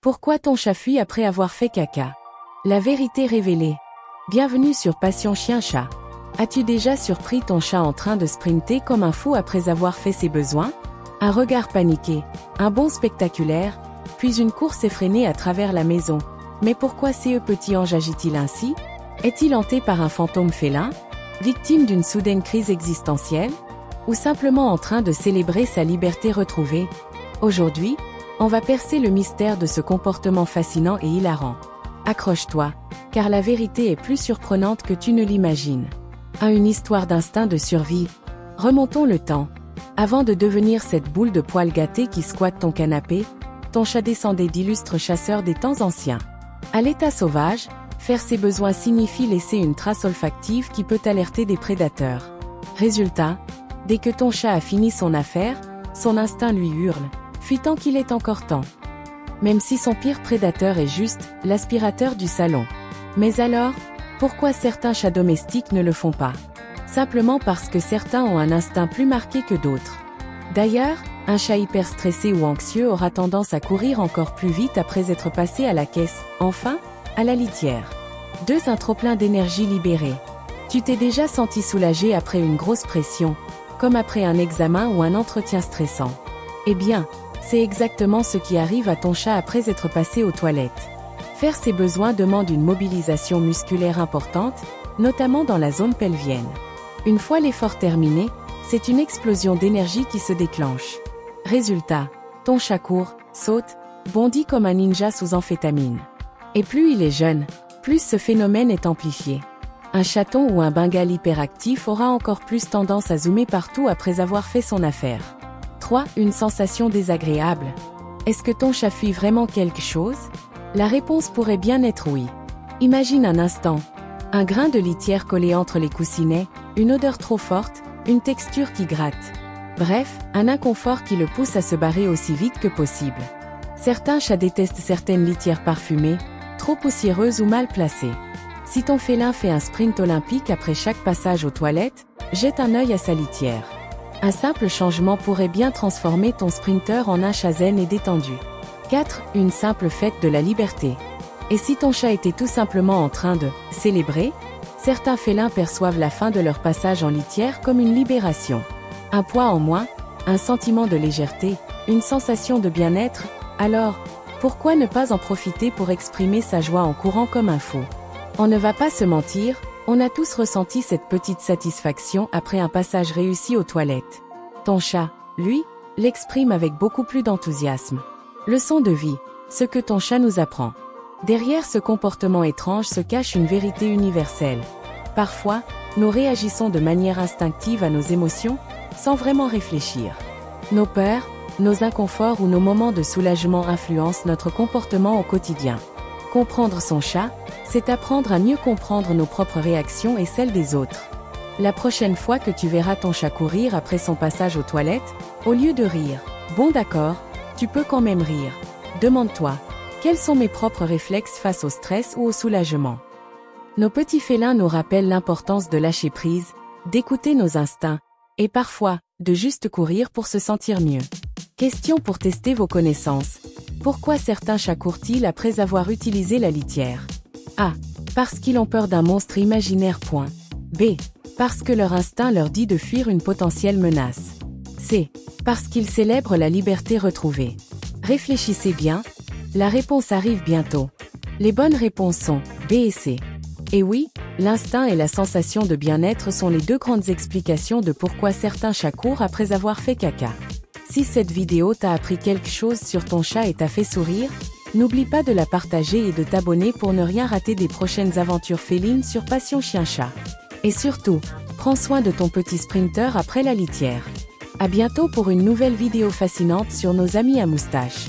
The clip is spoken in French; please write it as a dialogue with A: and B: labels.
A: Pourquoi ton chat fuit après avoir fait caca? La vérité révélée. Bienvenue sur Passion Chien-Chat. As-tu déjà surpris ton chat en train de sprinter comme un fou après avoir fait ses besoins? Un regard paniqué, un bond spectaculaire, puis une course effrénée à travers la maison. Mais pourquoi ce petit ange agit-il ainsi? Est-il hanté par un fantôme félin? Victime d'une soudaine crise existentielle? Ou simplement en train de célébrer sa liberté retrouvée? Aujourd'hui, on va percer le mystère de ce comportement fascinant et hilarant. Accroche-toi, car la vérité est plus surprenante que tu ne l'imagines. Une histoire d'instinct de survie. Remontons le temps. Avant de devenir cette boule de poils gâtés qui squatte ton canapé, ton chat descendait d'illustres chasseurs des temps anciens. À l'état sauvage, faire ses besoins signifie laisser une trace olfactive qui peut alerter des prédateurs. Résultat, dès que ton chat a fini son affaire, son instinct lui hurle. Fuis tant qu'il est encore temps. Même si son pire prédateur est juste l'aspirateur du salon. Mais alors, pourquoi certains chats domestiques ne le font pas? Simplement parce que certains ont un instinct plus marqué que d'autres. D'ailleurs, un chat hyper stressé ou anxieux aura tendance à courir encore plus vite après être passé à la caisse, enfin, à la litière. 2. Un trop-plein d'énergie libérée. Tu t'es déjà senti soulagé après une grosse pression, comme après un examen ou un entretien stressant. Eh bien, c'est exactement ce qui arrive à ton chat après être passé aux toilettes. Faire ses besoins demande une mobilisation musculaire importante, notamment dans la zone pelvienne. Une fois l'effort terminé, c'est une explosion d'énergie qui se déclenche. Résultat, ton chat court, saute, bondit comme un ninja sous amphétamine. Et plus il est jeune, plus ce phénomène est amplifié. Un chaton ou un bengal hyperactif aura encore plus tendance à zoomer partout après avoir fait son affaire. 3. Une sensation désagréable. Est-ce que ton chat fuit vraiment quelque chose? La réponse pourrait bien être oui. Imagine un instant. Un grain de litière collé entre les coussinets, une odeur trop forte, une texture qui gratte. Bref, un inconfort qui le pousse à se barrer aussi vite que possible. Certains chats détestent certaines litières parfumées, trop poussiéreuses ou mal placées. Si ton félin fait un sprint olympique après chaque passage aux toilettes, jette un œil à sa litière. Un simple changement pourrait bien transformer ton sprinter en un chat zen et détendu. 4. Une simple fête de la liberté. Et si ton chat était tout simplement en train de célébrer? Certains félins perçoivent la fin de leur passage en litière comme une libération. Un poids en moins, un sentiment de légèreté, une sensation de bien-être, alors, pourquoi ne pas en profiter pour exprimer sa joie en courant comme un fou? On ne va pas se mentir, on a tous ressenti cette petite satisfaction après un passage réussi aux toilettes. Ton chat, lui, l'exprime avec beaucoup plus d'enthousiasme. Leçon de vie, ce que ton chat nous apprend. Derrière ce comportement étrange se cache une vérité universelle. Parfois, nous réagissons de manière instinctive à nos émotions, sans vraiment réfléchir. Nos peurs, nos inconforts ou nos moments de soulagement influencent notre comportement au quotidien. Comprendre son chat, c'est apprendre à mieux comprendre nos propres réactions et celles des autres. La prochaine fois que tu verras ton chat courir après son passage aux toilettes, au lieu de rire, bon d'accord, tu peux quand même rire. Demande-toi, quels sont mes propres réflexes face au stress ou au soulagement? Nos petits félins nous rappellent l'importance de lâcher prise, d'écouter nos instincts, et parfois, de juste courir pour se sentir mieux. Question pour tester vos connaissances. Pourquoi certains chats courent-ils après avoir utilisé la litière? A. Parce qu'ils ont peur d'un monstre imaginaire. B. Parce que leur instinct leur dit de fuir une potentielle menace. C. Parce qu'ils célèbrent la liberté retrouvée. Réfléchissez bien, la réponse arrive bientôt. Les bonnes réponses sont B et C. Et oui, l'instinct et la sensation de bien-être sont les deux grandes explications de pourquoi certains chats courent après avoir fait caca. Si cette vidéo t'a appris quelque chose sur ton chat et t'a fait sourire, n'oublie pas de la partager et de t'abonner pour ne rien rater des prochaines aventures félines sur Passion Chien-Chat. Et surtout, prends soin de ton petit sprinter après la litière. À bientôt pour une nouvelle vidéo fascinante sur nos amis à moustache.